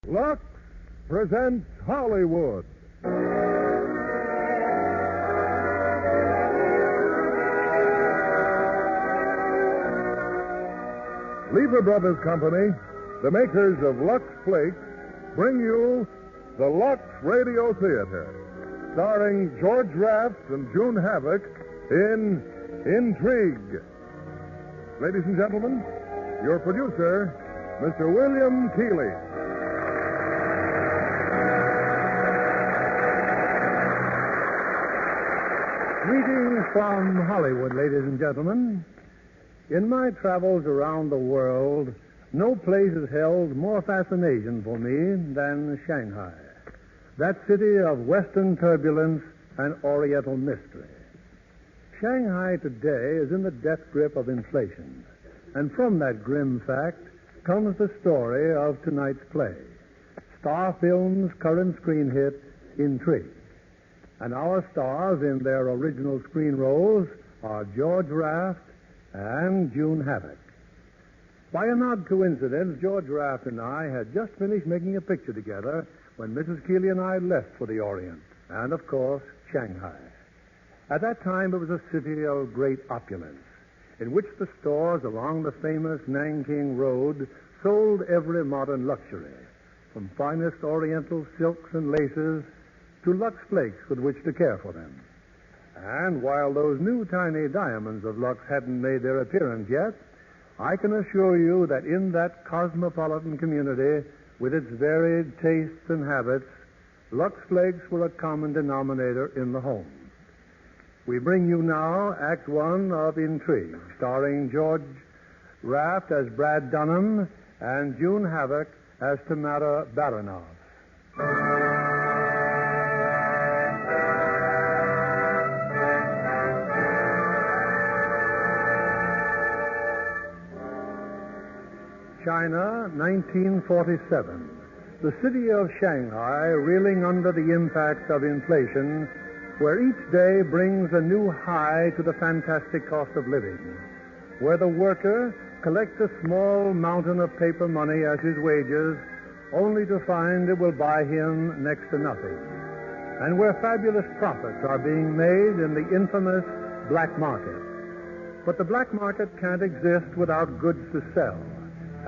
Lux presents Hollywood. Lever Brothers Company, the makers of Lux Flakes, bring you the Lux Radio Theater, starring George Raft and June Havoc in Intrigue. Ladies and gentlemen, your producer, Mr. William Keeley. Greetings from Hollywood, ladies and gentlemen. In my travels around the world, no place has held more fascination for me than Shanghai, that city of Western turbulence and Oriental mystery. Shanghai today is in the death grip of inflation, and from that grim fact comes the story of tonight's play, Star Film's current screen hit, Intrigue. And our stars in their original screen roles are George Raft and June Havoc. By an odd coincidence, George Raft and I had just finished making a picture together when Mrs. Keeley and I left for the Orient, and, of course, Shanghai. At that time, it was a city of great opulence, in which the stores along the famous Nanking Road sold every modern luxury, from finest Oriental silks and laces to Lux Flakes with which to care for them. And while those new tiny diamonds of Lux hadn't made their appearance yet, I can assure you that in that cosmopolitan community, with its varied tastes and habits, Lux Flakes were a common denominator in the home. We bring you now Act One of Intrigue, starring George Raft as Brad Dunham and June Havoc as Tamara Baranov. China, 1947. The city of Shanghai reeling under the impact of inflation, where each day brings a new high to the fantastic cost of living, where the worker collects a small mountain of paper money as his wages, only to find it will buy him next to nothing, and where fabulous profits are being made in the infamous black market. But the black market can't exist without goods to sell,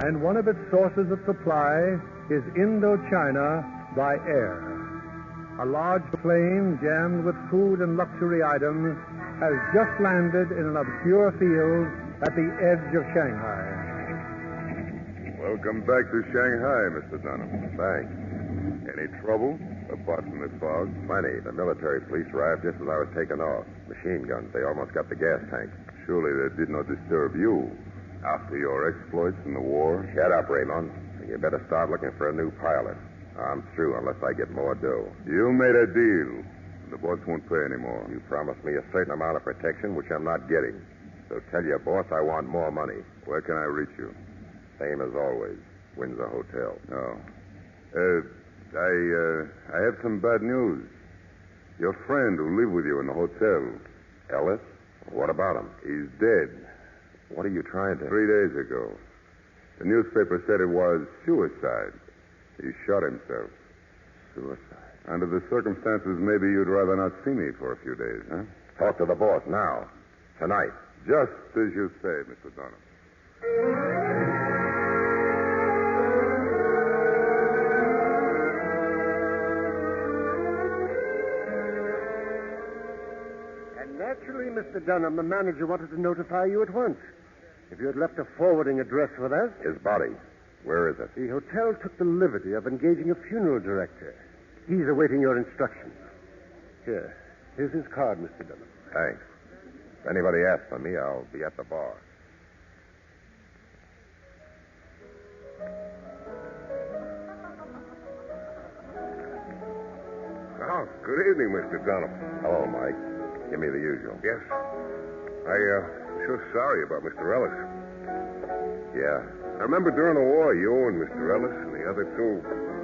and one of its sources of supply is Indochina by air. A large plane jammed with food and luxury items has just landed in an obscure field at the edge of Shanghai. Welcome back to Shanghai, Mr. Dunham. Thanks. Any trouble? Apart from the fog? Plenty. The military police arrived just as I was taking off. Machine guns. They almost got the gas tank. Surely that did not disturb you. After your exploits in the war? Shut up, Raymond. You better start looking for a new pilot. I'm through unless I get more dough. You made a deal. The boss won't pay anymore. You promised me a certain amount of protection, which I'm not getting. So tell your boss I want more money. Where can I reach you? Same as always. Windsor Hotel. Oh. I have some bad news. Your friend who lived with you in the hotel. Ellis? What about him? He's dead. What are you trying to... 3 days ago. The newspaper said it was suicide. He shot himself. Suicide? Under the circumstances, maybe you'd rather not see me for a few days, huh? Talk to the boss now. Tonight. Just as you say, Mr. Dunham. And naturally, Mr. Dunham, the manager wanted to notify you at once. If you had left a forwarding address with us... His body. Where is it? The hotel took the liberty of engaging a funeral director. He's awaiting your instructions. Here's his card, Mr. Dunham. Thanks. If anybody asks for me, I'll be at the bar. Oh, good evening, Mr. Dunham. Hello, Mike. Give me the usual. Yes. I'm so sorry about Mr. Ellis. Yeah? I remember during the war, you and Mr. Ellis and the other two,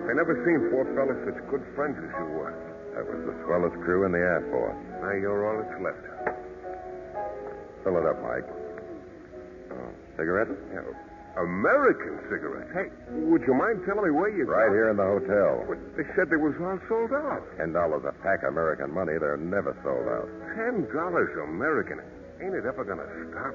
I never seen four fellas such good friends as you were. That was the swellest crew in the Air Force. Now you're all that's left. Fill it up, Mike. Oh, cigarette? Yeah. American cigarettes? Hey, would you mind telling me where you Right got here in the hotel. But they said they was all sold out. $10 a pack American money. They're never sold out. $10 American. Ain't it ever going to stop?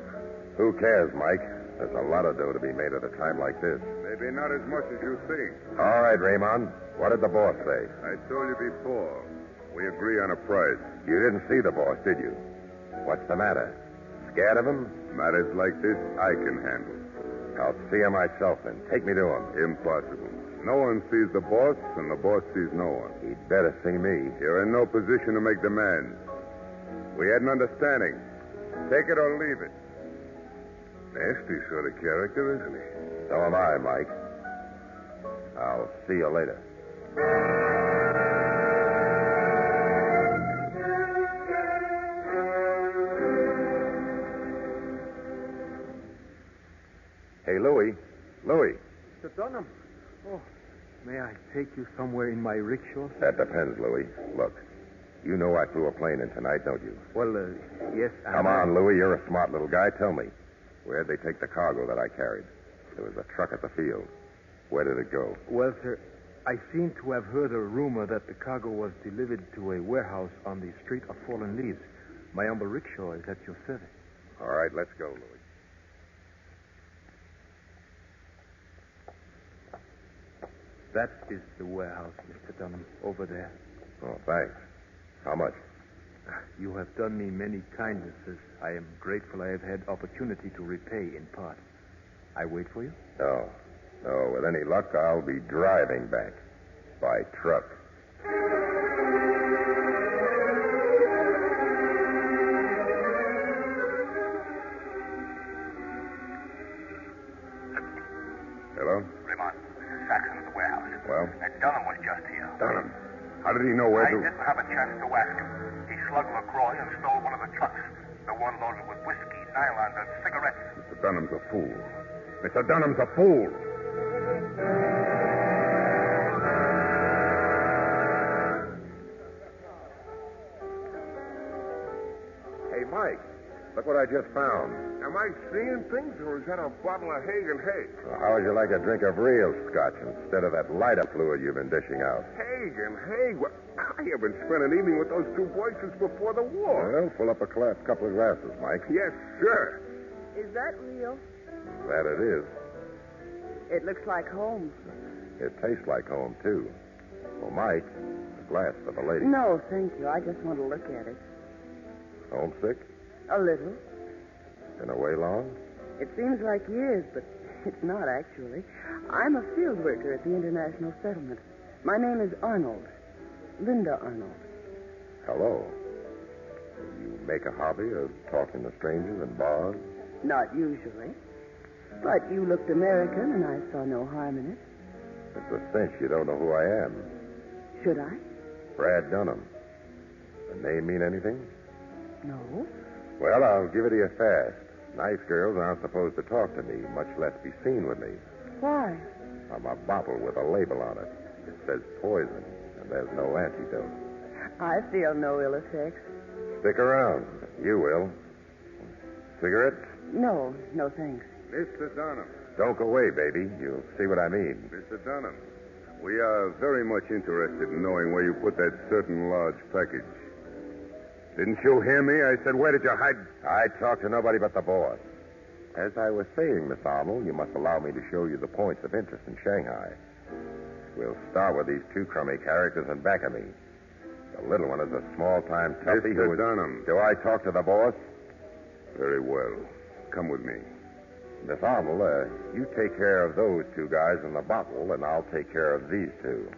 Who cares, Mike? There's a lot of dough to be made at a time like this. Maybe not as much as you think. All right, Raymond. What did the boss say? I told you before. We agree on a price. You didn't see the boss, did you? What's the matter? Scared of him? Matters like this, I can handle. I'll see him myself then. Take me to him. Impossible. No one sees the boss, and the boss sees no one. He'd better see me. You're in no position to make demands. We had an understanding. Take it or leave it. Nasty sort of character, isn't he? So am I, Mike. I'll see you later. Hey, Louie. Louie. Mr. Dunham. Oh, may I take you somewhere in my rickshaw? That depends, Louie. Look, you know I flew a plane in tonight, don't you? Well, yes. Come on, Louie. You're a smart little guy. Tell me. Where'd they take the cargo that I carried? There was a truck at the field. Where did it go? Well, sir, I seem to have heard a rumor that the cargo was delivered to a warehouse on the Street of Fallen Leaves. My humble rickshaw is at your service. All right, let's go, Louie. That is the warehouse, Mr. Dunham, over there. Oh, thanks. How much? You have done me many kindnesses. I am grateful I have had opportunity to repay in part. I wait for you? No. No, with any luck, I'll be driving back. By truck. Hello? Raymond, this is Saxon at the warehouse. Well? Dunham was just here. Dunham. How did he know where I to... didn't have a chance to ask him. He slugged LaCroix and stole one of the trucks. The one loaded with whiskey, nylon, and cigarettes. Mr. Dunham's a fool. Mr. Dunham's a fool. Hey, Mike. Look what I just found. Am I seeing things, or is that a bottle of Hagen Hay? Well, how would you like a drink of real scotch instead of that lighter fluid you've been dishing out? Hagen Hay? Well, I haven't spent an evening with those two boys since before the war. Well, fill up a couple of glasses, Mike. Yes, sir. Is that real? That it is. It looks like home. It tastes like home, too. Well, Mike, a glass for the lady. No, thank you. I just want to look at it. Homesick? A little. Been away long? It seems like years, but it's not actually. I'm a field worker at the International Settlement. My name is Arnold. Linda Arnold. Hello. You make a hobby of talking to strangers in bars? Not usually. But you looked American, and I saw no harm in it. It's a cinch you don't know who I am. Should I? Brad Dunham. The name mean anything? No. Well, I'll give it to you fast. Nice girls aren't supposed to talk to me, much less be seen with me. Why? I'm a bottle with a label on it. It says poison, and there's no antidote. I feel no ill effects. Stick around. You will. Cigarette? No, no thanks. Mr. Dunham. Don't go away, baby. You'll see what I mean. Mr. Dunham, we are very much interested in knowing where you put that certain large package. Didn't you hear me? I said, where did you hide? I talk to nobody but the boss. As I was saying, Miss Arnold, you must allow me to show you the points of interest in Shanghai. We'll start with these two crummy characters in back of me. The little one is a small-time toughie Mr. Dunham. Do I talk to the boss? Very well. Come with me. Miss Arnold, you take care of those two guys in the bottle, and I'll take care of these two.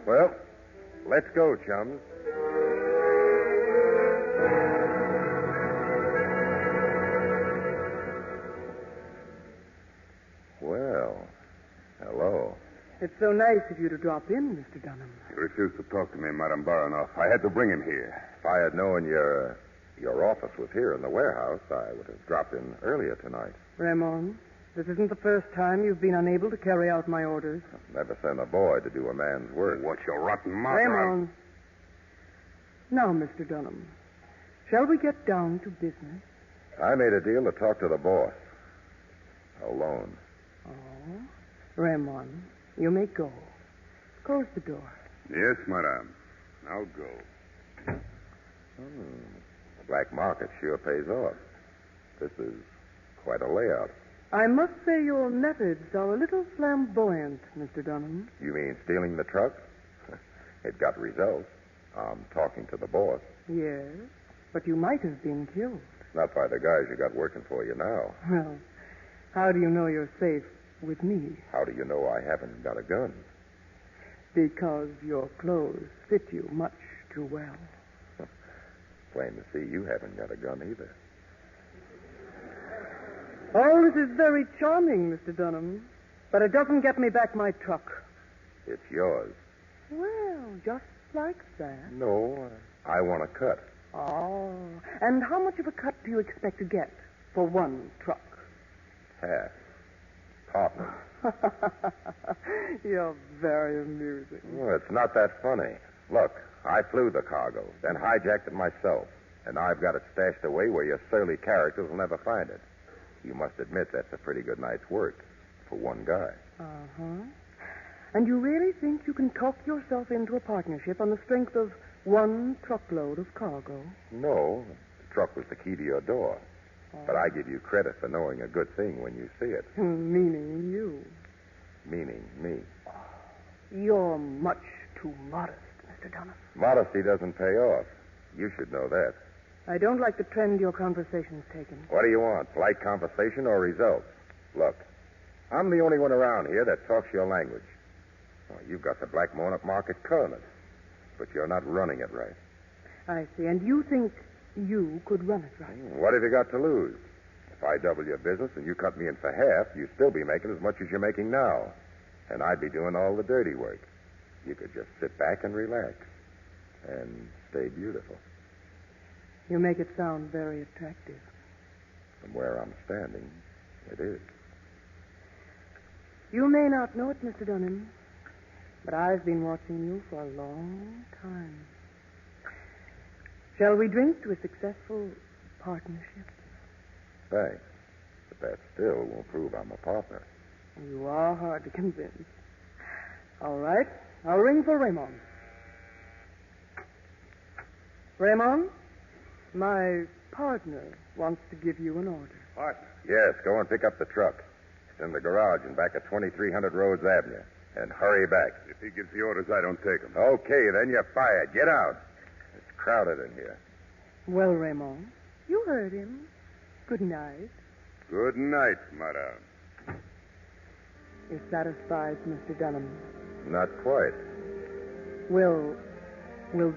Well, let's go, chums. Well, hello. It's so nice of you to drop in, Mr. Dunham. He refused to talk to me, Madame Baranoff. I had to bring him here. If I had known your office was here in the warehouse, I would have dropped in earlier tonight. Ramon, this isn't the first time you've been unable to carry out my orders. Never send a boy to do a man's work. Watch your rotten mouth. Ramon. Now, Mr. Dunham, shall we get down to business? I made a deal to talk to the boss. Alone. Oh, Raymond, you may go. Close the door. Yes, madame. I'll go. The black market sure pays off. This is quite a layout. I must say your methods are a little flamboyant, Mr. Dunham. You mean stealing the truck? It got results. I'm talking to the boss. Yes, but you might have been killed. Not by the guys you got working for you now. Well, how do you know you're safe with me? How do you know I haven't got a gun? Because your clothes fit you much too well. Plain to see you haven't got a gun either. All this is very charming, Mr. Dunham, but it doesn't get me back my truck. It's yours. Well, just like that. No, I want a cut. Oh, and how much of a cut do you expect to get for one truck? Half. Partner. You're very amusing. Well, it's not that funny. Look, I flew the cargo, then hijacked it myself, and I've got it stashed away where your surly characters will never find it. You must admit that's a pretty good night's work for one guy. Uh-huh. And you really think you can talk yourself into a partnership on the strength of one truckload of cargo? No, the truck was the key to your door. Oh. But I give you credit for knowing a good thing when you see it. Meaning you. Meaning me. You're much too modest, Mr. Dunham. Modesty doesn't pay off. You should know that. I don't like the trend your conversation's taken. What do you want, polite conversation or results? Look, I'm the only one around here that talks your language. Well, you've got the black market cornered, but you're not running it right. I see. And you think you could run it right? What have you got to lose? If I double your business and you cut me in for half, you'd still be making as much as you're making now. And I'd be doing all the dirty work. You could just sit back and relax and stay beautiful. You make it sound very attractive. From where I'm standing, it is. You may not know it, Mr. Dunham, but I've been watching you for a long time. Shall we drink to a successful partnership? Thanks. But that still won't prove I'm a partner. You are hard to convince. All right. I'll ring for Raymond. Raymond, my partner wants to give you an order. Partner? Yes, go and pick up the truck. It's in the garage and back at 2300 Rhodes Avenue. And hurry back. If he gives the orders, I don't take them. Okay, then you're fired. Get out. It's crowded in here. Well, Raymond, you heard him. Good night. Good night, madame. You're satisfied, Mr. Dunham? Not quite. Will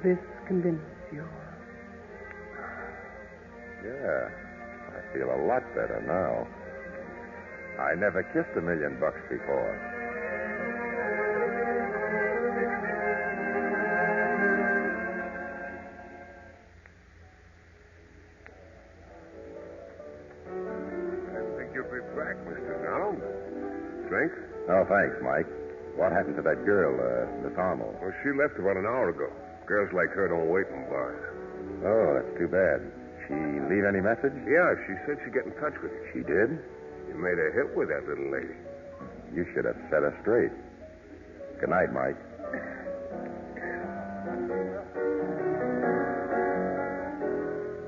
this convince you? Yeah, I feel a lot better now. I never kissed $1 million before. Drink? Oh, thanks, Mike. What happened to that girl, Miss Arnold? Well, she left about an hour ago. Girls like her don't wait in bars. Oh, that's too bad. She leave any message? Yeah, she said she'd get in touch with you. She did? You made a hit with that little lady. You should have set her straight. Good night, Mike.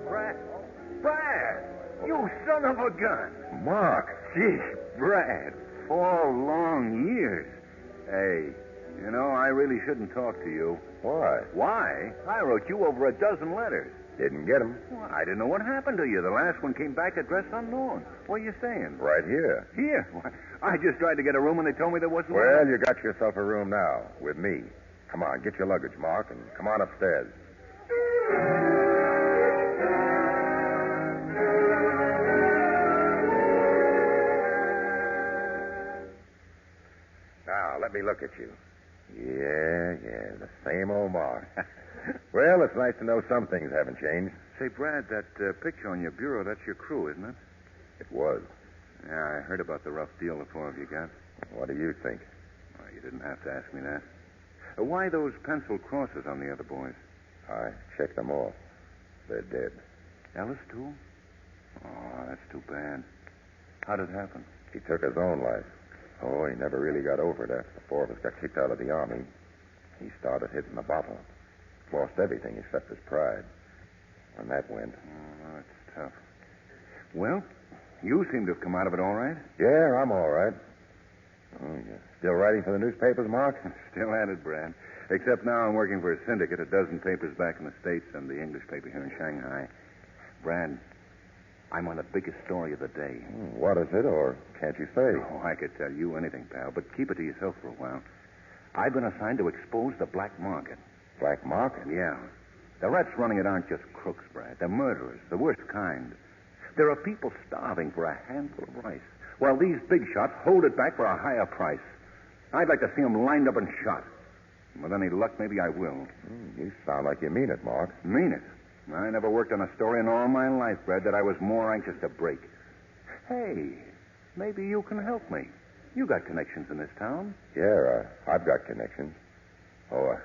Brad! You son of a gun! Mark! Gee, Brad, 4 long years. Hey, you know, I really shouldn't talk to you. Why? Why? I wrote you over 12 letters. Didn't get 'em. Well, I didn't know what happened to you. The last one came back address unknown. Where are you staying? Right here. Here? Why, I just tried to get a room and they told me there wasn't Well, one. you got yourself a room now, with me. Come on, get your luggage, Mark, and come on upstairs. Now, let me look at you. Yeah, the same old Mark. Well, it's nice to know some things haven't changed. Say, Brad, that picture on your bureau, that's your crew, isn't it? It was. Yeah, I heard about the rough deal the 4 of you got. What do you think? Well, you didn't have to ask me that. Why those pencil crosses on the other boys? I checked them off. They're dead. Ellis, too? Oh, that's too bad. How did it happen? He took his own life. Oh, he never really got over it after the four of us got kicked out of the Army. He started hitting the bottle. Lost everything except his pride. When that went. Oh, that's tough. Well, you seem to have come out of it all right. Yeah, I'm all right. Oh, you still writing for the newspapers, Mark? Still at it, Brad. Except now I'm working for a syndicate, a dozen papers back in the States and the English paper here in Shanghai. Brad, I'm on the biggest story of the day. What is it, or can't you say? Oh, I could tell you anything, pal, but keep it to yourself for a while. I've been assigned to expose the black market. Black market? Yeah. The rats running it aren't just crooks, Brad. They're murderers, the worst kind. There are people starving for a handful of rice, while these big shots hold it back for a higher price. I'd like to see them lined up and shot. With any luck, maybe I will. You sound like you mean it, Mark. Mean it? I never worked on a story in all my life, Brad, that I was more anxious to break. Hey, maybe you can help me. You got connections in this town. Yeah, I've got connections. Oh,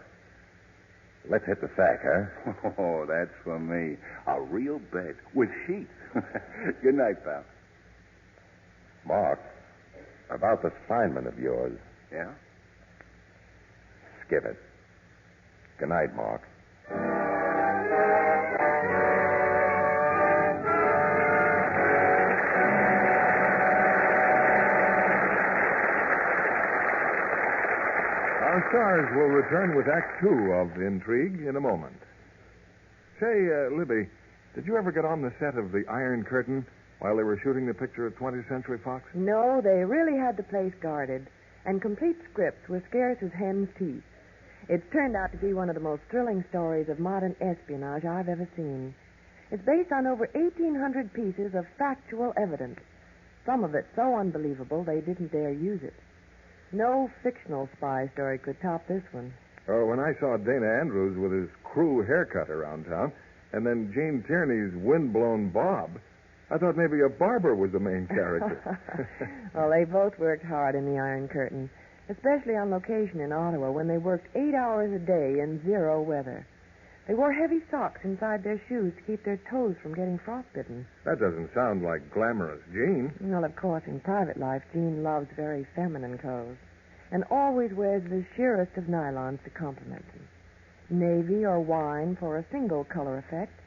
let's hit the sack, huh? Oh, that's for me. A real bed with sheets. Good night, pal. Mark, about this assignment of yours. Yeah? Skip it. Good night, Mark. Our stars will return with Act Two of Intrigue in a moment. Say, Libby, did you ever get on the set of The Iron Curtain while they were shooting the picture at 20th Century Fox? No, they really had the place guarded, and complete scripts were scarce as hen's teeth. It's turned out to be one of the most thrilling stories of modern espionage I've ever seen. It's based on over 1,800 pieces of factual evidence, some of it so unbelievable they didn't dare use it. No fictional spy story could top this one. Oh, when I saw Dana Andrews with his crew haircut around town, and then Gene Tierney's windblown bob, I thought maybe a barber was the main character. Well, they both worked hard in the Iron Curtain, especially on location in Ottawa when they worked 8 hours a day in zero weather. They wore heavy socks inside their shoes to keep their toes from getting frostbitten. That doesn't sound like glamorous Gene. Well, of course, in private life, Gene loves very feminine clothes and always wears the sheerest of nylons to complement them. Navy or wine for a single color effect,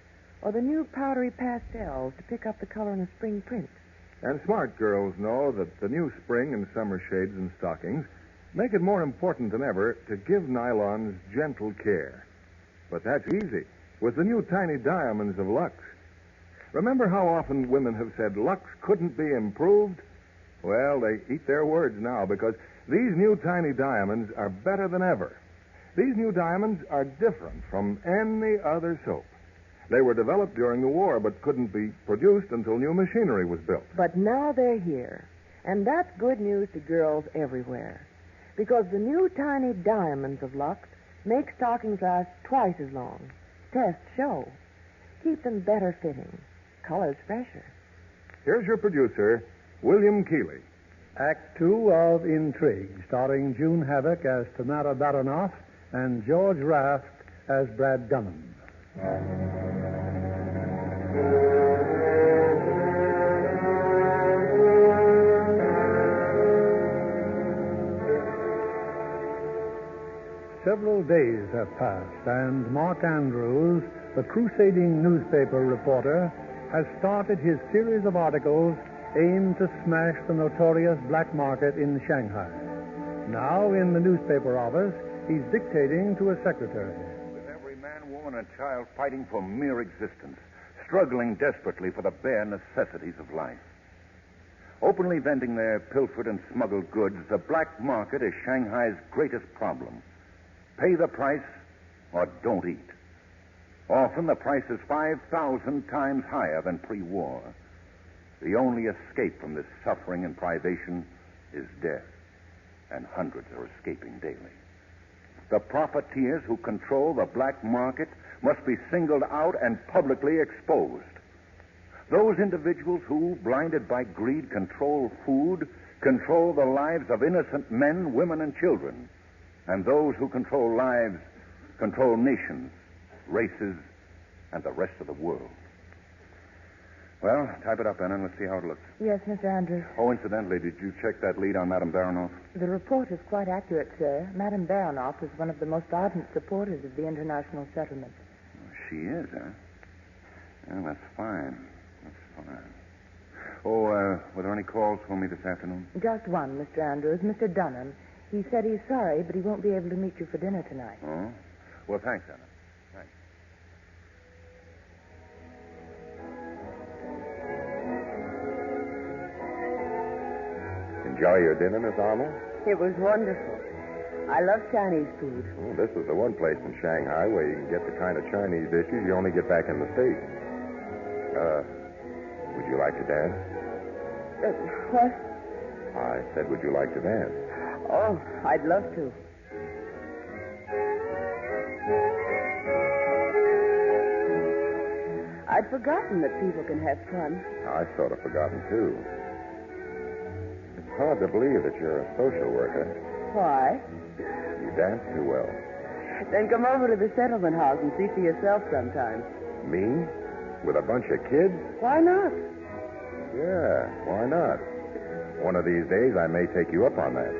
or the new powdery pastels to pick up the color in a spring print. And smart girls know that the new spring and summer shades and stockings make it more important than ever to give nylons gentle care. But that's easy with the new tiny diamonds of Lux. Remember how often women have said Lux couldn't be improved? Well, they eat their words now because these new tiny diamonds are better than ever. These new diamonds are different from any other soap. They were developed during the war but couldn't be produced until new machinery was built. But now they're here, and that's good news to girls everywhere. Because the new tiny diamonds of Lux make stockings last twice as long. Tests show. Keep them better fitting. Colors fresher. Here's your producer, William Keeley. Act Two of Intrigue, starring June Havoc as Tamara Baranoff and George Raft as Brad Dunham. Several days have passed, and Mark Andrews, the crusading newspaper reporter, has started his series of articles aimed to smash the notorious black market in Shanghai. Now, in the newspaper office, he's dictating to a secretary. With every man, woman, and child fighting for mere existence, struggling desperately for the bare necessities of life. Openly vending their pilfered and smuggled goods, the black market is Shanghai's greatest problem. Pay the price or don't eat. Often the price is 5,000 times higher than pre-war. The only escape from this suffering and privation is death, and hundreds are escaping daily. The profiteers who control the black market must be singled out and publicly exposed. Those individuals who, blinded by greed, control food, control the lives of innocent men, women, and children. And those who control lives control nations, races, and the rest of the world. Well, type it up, then, and let's see how it looks. Yes, Mr. Andrews. Oh, incidentally, did you check that lead on Madame Baranoff? The report is quite accurate, sir. Madame Baranoff is one of the most ardent supporters of the international settlement. She is, huh? Well, that's fine. That's fine. Oh, were there any calls for me this afternoon? Just one, Mr. Andrews. Mr. Dunham. He said he's sorry, but he won't be able to meet you for dinner tonight. Oh? Well, thanks, Anna. Thanks. Enjoy your dinner, Miss Arnold? It was wonderful. I love Chinese food. Well, this is the one place in Shanghai where you can get the kind of Chinese dishes you only get back in the States. Would you like to dance? What? I said, would you like to dance? Oh, I'd love to. I'd forgotten that people can have fun. I've sort of forgotten, too. It's hard to believe that you're a social worker. Why? You dance too well. Then come over to the settlement house and see for yourself sometime. Me? With a bunch of kids? Why not? Yeah, why not? One of these days I may take you up on that.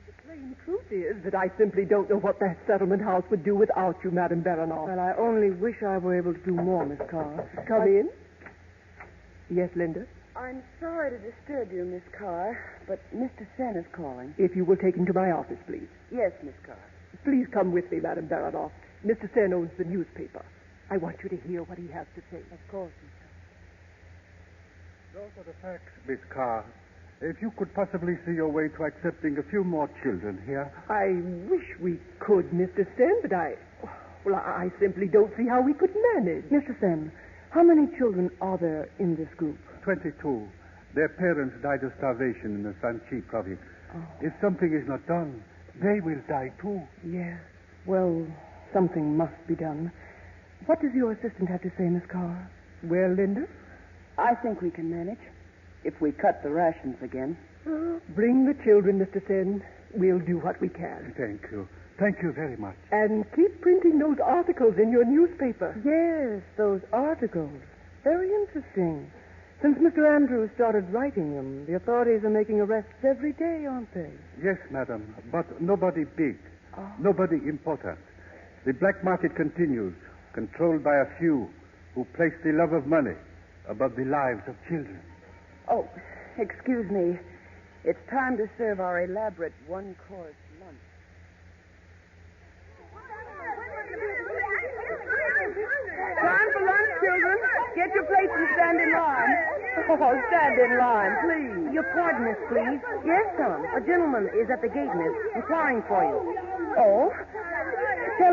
The plain truth is that I simply don't know what that settlement house would do without you, Madame Baranoff. Well, I only wish I were able to do more, Miss Carr. Come in. Yes, Linda? I'm sorry to disturb you, Miss Carr, but Mr. Sen is calling. If you will take him to my office, please. Yes, Miss Carr. Please come with me, Madame Baranoff. Mr. Sen owns the newspaper. I want you to hear what he has to say. Of course, Miss Carr. Those are the facts, Miss Carr. If you could possibly see your way to accepting a few more children here. I wish we could, Mr. Sen, but I simply don't see how we could manage. Mr. Sen, how many children are there in this group? 22. Their parents died of starvation in the Sanchi province. Oh. If something is not done, they will die too. Yes. Well, something must be done. What does your assistant have to say, Miss Carr? Well, Linda? I think we can manage. If we cut the rations again. Bring the children, Mr. Sen. We'll do what we can. Thank you. Thank you very much. And keep printing those articles in your newspaper. Yes, those articles. Very interesting. Since Mr. Andrews started writing them, the authorities are making arrests every day, aren't they? Yes, madam, but nobody big. Nobody important. The black market continues, controlled by a few who place the love of money above the lives of children. Oh, excuse me. It's time to serve our elaborate one-course lunch. Time for lunch, children. Get your plates and stand in line. Oh, stand in line, please. Your pardon us, please. Yes, Tom. A gentleman is at the gate and is inquiring for you. Oh? Tell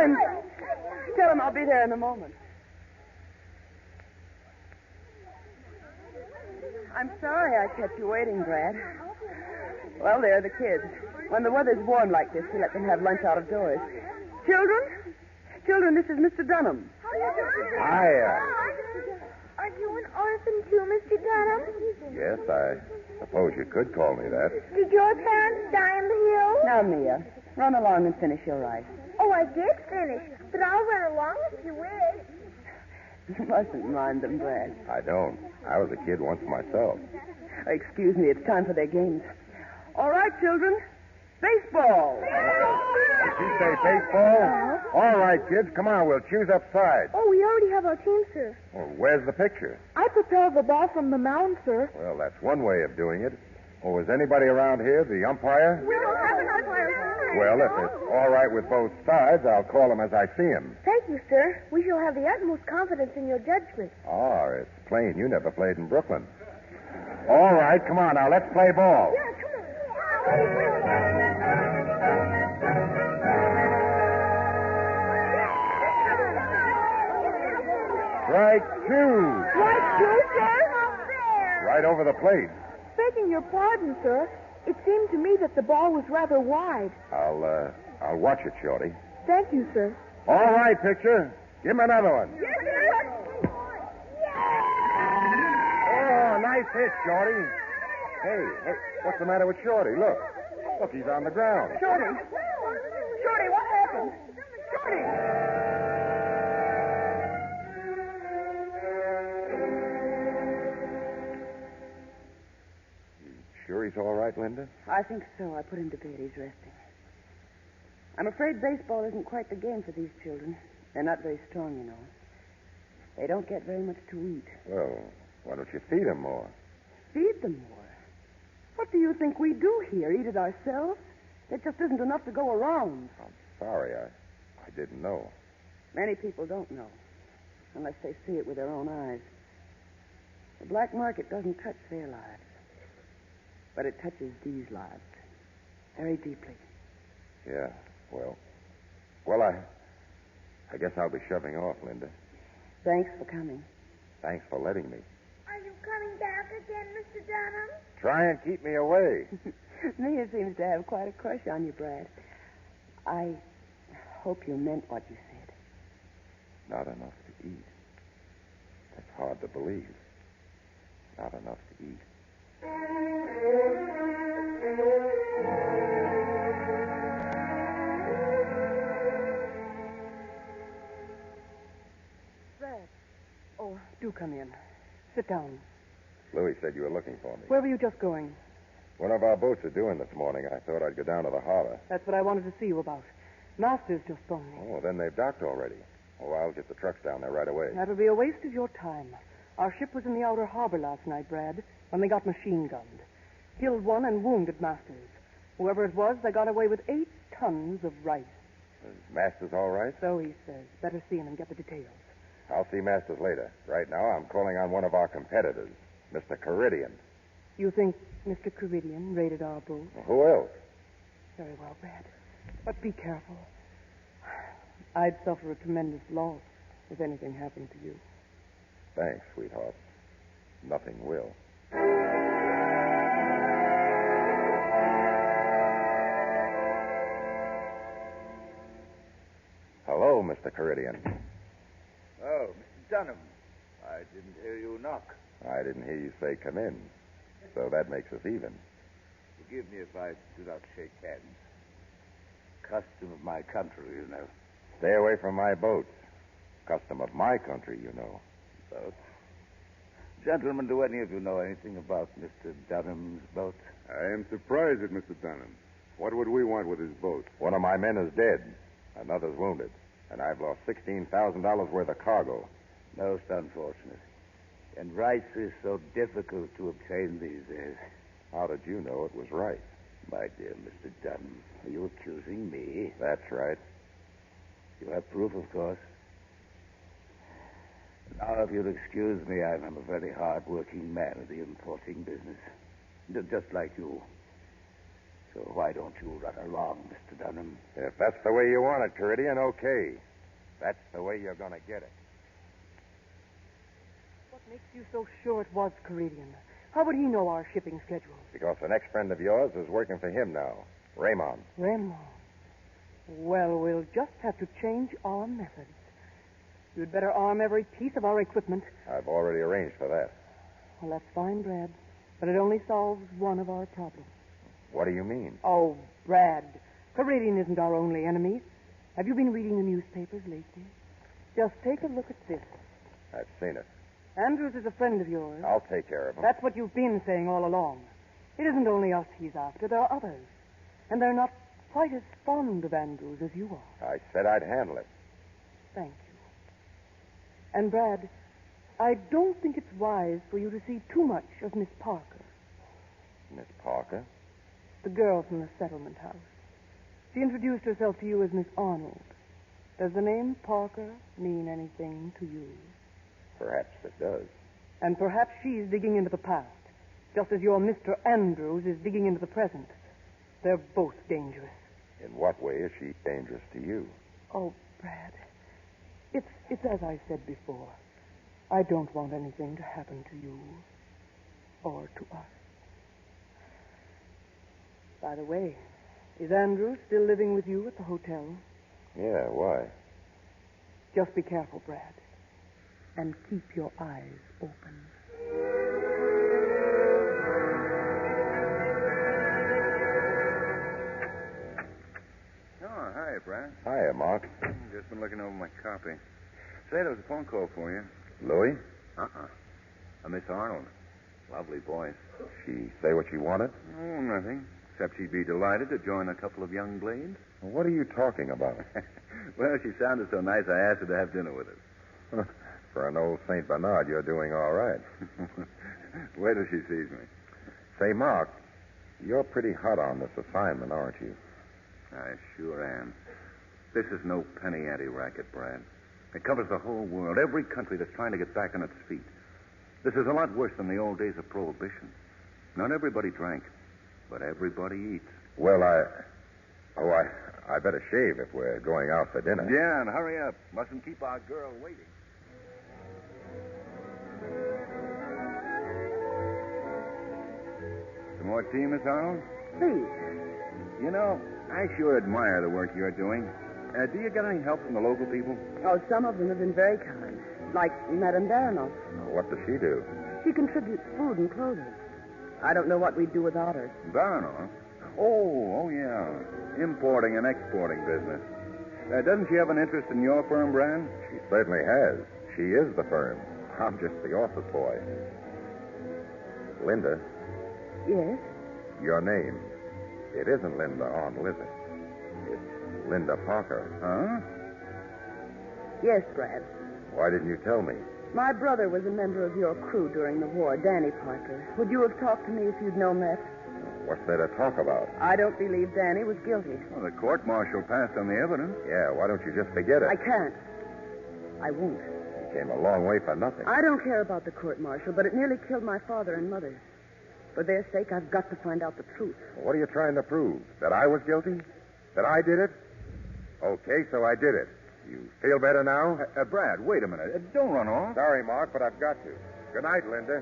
him I'll be there in a moment. I'm sorry I kept you waiting, Brad. Well, there are the kids. When the weather's warm like this, we let them have lunch out of doors. Children, this is Mr. Dunham. Hiya. Are you an orphan too, Mr. Dunham? Yes, I suppose you could call me that. Did your parents die in the hills? Now, Mia, run along and finish your rice. Oh, I did finish, but I'll run along if you wish. You mustn't mind them, Brad. I don't. I was a kid once myself. Excuse me, it's time for their games. All right, children. Baseball. Did you say baseball? All right, kids, come on. We'll choose up sides. Oh, we already have our team, sir. Well, where's the picture? I propelled the ball from the mound, sir. Well, that's one way of doing it. Oh, is anybody around here, the umpire? We don't have an umpire. Well, if it's all right with both sides, I'll call him as I see him. Thank you, sir. We shall have the utmost confidence in your judgment. Oh, it's plain you never played in Brooklyn. All right, come on now, let's play ball. Yeah, come on. Strike two. Strike two, sir? Right over the plate. Begging your pardon, sir. It seemed to me that the ball was rather wide. I'll watch it, Shorty. Thank you, sir. All right, pitcher. Give him another one. Yes, sir. Oh, nice hit, Shorty. Hey, what's the matter with Shorty? Look, he's on the ground. Shorty, Shorty, what happened? Shorty! You sure he's all right, Linda? I think so. I put him to bed. He's resting. I'm afraid baseball isn't quite the game for these children. They're not very strong, you know. They don't get very much to eat. Well, why don't you feed him more? Feed them more? What do you think we do here? Eat it ourselves? There just isn't enough to go around. I'm sorry. I didn't know. Many people don't know, unless they see it with their own eyes. The black market doesn't touch their lives, but it touches these lives very deeply. Yeah, well, I guess I'll be shoving off, Linda. Thanks for coming. Thanks for letting me. Are you coming back again, Mr. Dunham? Try and keep me away. Mia seems to have quite a crush on you, Brad. I hope you meant what you said. Not enough to eat. That's hard to believe. Not enough to eat. Brad. Oh, do come in. Sit down. Louis said you were looking for me. Where were you just going? One of our boats are doing this morning. I thought I'd go down to the harbor. That's what I wanted to see you about. Master's just phoned me. Oh, then they've docked already. Oh, I'll get the trucks down there right away. That'll be a waste of your time. Our ship was in the outer harbor last night, Brad, when they got machine gunned. Killed one and wounded Masters. Whoever it was, they got away with 8 tons of rice. Is Masters all right? So he says. Better see him and get the details. I'll see Masters later. Right now, I'm calling on one of our competitors, Mr. Caridian. You think Mr. Caridian raided our boat? Well, who else? Very well, Brad. But be careful. I'd suffer a tremendous loss if anything happened to you. Thanks, sweetheart. Nothing will. Hello, Mr. Caridian. Oh, Mr. Dunham. I didn't hear you knock. I didn't hear you say come in. So that makes us even. Forgive me if I do not shake hands. Custom of my country, you know. Stay away from my boats. Custom of my country, you know. Boats? Gentlemen, do any of you know anything about Mr. Dunham's boat? I am surprised at Mr. Dunham. What would we want with his boat? One of my men is dead. Another's wounded. And I've lost $16,000 worth of cargo. Most unfortunate. And rice is so difficult to obtain these days. How did you know it was right? My dear Mr. Dunham, are you accusing me? That's right. You have proof, of course. Now, if you'll excuse me, I'm a very hard-working man of the importing business. Just like you. So why don't you run along, Mr. Dunham? If that's the way you want it, Caridian, okay. That's the way you're going to get it. What makes you so sure it was Caridian? How would he know our shipping schedule? Because an ex-friend of yours is working for him now, Raymond. Raymond. Well, we'll just have to change our methods. You'd better arm every piece of our equipment. I've already arranged for that. Well, that's fine, Brad. But it only solves one of our problems. What do you mean? Oh, Brad. Caridian isn't our only enemy. Have you been reading the newspapers lately? Just take a look at this. I've seen it. Andrews is a friend of yours. I'll take care of him. That's what you've been saying all along. It isn't only us he's after. There are others. And they're not quite as fond of Andrews as you are. I said I'd handle it. Thank you. And, Brad, I don't think it's wise for you to see too much of Miss Parker. Miss Parker? The girl from the settlement house. She introduced herself to you as Miss Arnold. Does the name Parker mean anything to you? Perhaps it does. And perhaps she's digging into the past, just as your Mr. Andrews is digging into the present. They're both dangerous. In what way is she dangerous to you? Oh, Brad, it's as I said before. I don't want anything to happen to you or to us. By the way, is Andrews still living with you at the hotel? Yeah, why? Just be careful, Brad. And keep your eyes open. Oh, hi, looking over my copy. Say, there was a phone call for you. Louis? Miss Arnold. Lovely voice. She say what she wanted? Oh, nothing. Except she'd be delighted to join a couple of young blades. What are you talking about? Well, she sounded so nice, I asked her to have dinner with us. For an old St. Bernard, you're doing all right. Wait till she sees me. Say, Mark, you're pretty hot on this assignment, aren't you? I sure am. This is no penny ante racket, Brad. It covers the whole world, every country that's trying to get back on its feet. This is a lot worse than the old days of Prohibition. Not everybody drank, but everybody eats. Well, I better shave if we're going out for dinner. Yeah, and hurry up. Mustn't keep our girl waiting. Some more tea, Miss Arnold? Please. You know, I sure admire the work you're doing. Do you get any help from the local people? Oh, some of them have been very kind. Like Madame Baranoff. What does she do? She contributes food and clothing. I don't know what we'd do without her. Baranoff? Oh, yeah. Importing and exporting business. Doesn't she have an interest in your firm, Brand? She certainly has. She is the firm. I'm just the office boy. Linda. Yes? Your name. It isn't Linda Arnold, is it? It's Linda Parker. Huh? Yes, Brad. Why didn't you tell me? My brother was a member of your crew during the war, Danny Parker. Would you have talked to me if you'd known that? What's there to talk about? I don't believe Danny was guilty. Well, the court-martial passed on the evidence. Yeah, why don't you just forget it? I can't. I won't. You came a long way for nothing. I don't care about the court-martial, but it nearly killed my father and mother. For their sake, I've got to find out the truth. What are you trying to prove? That I was guilty? That I did it? Okay, so I did it. You feel better now? Brad, wait a minute. Don't run off. Sorry, Mark, but I've got to. Good night, Linda.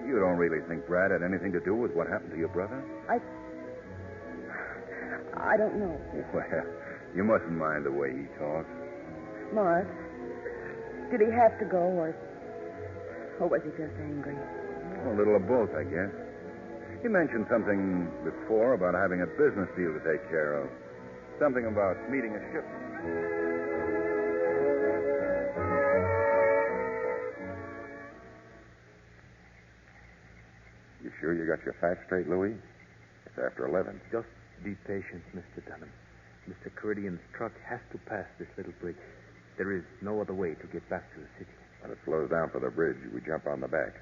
You don't really think Brad had anything to do with what happened to your brother? I don't know. Well, you mustn't mind the way he talks. Mark, did he have to go, or was he just angry? A little of both, I guess. He mentioned something before about having a business deal to take care of. Something about meeting a ship. You sure you got your facts straight, Louis? It's after 11. Just be patient, Mr. Dunham. Mr. Caridian's truck has to pass this little bridge. There is no other way to get back to the city. When it slows down for the bridge, we jump on the back.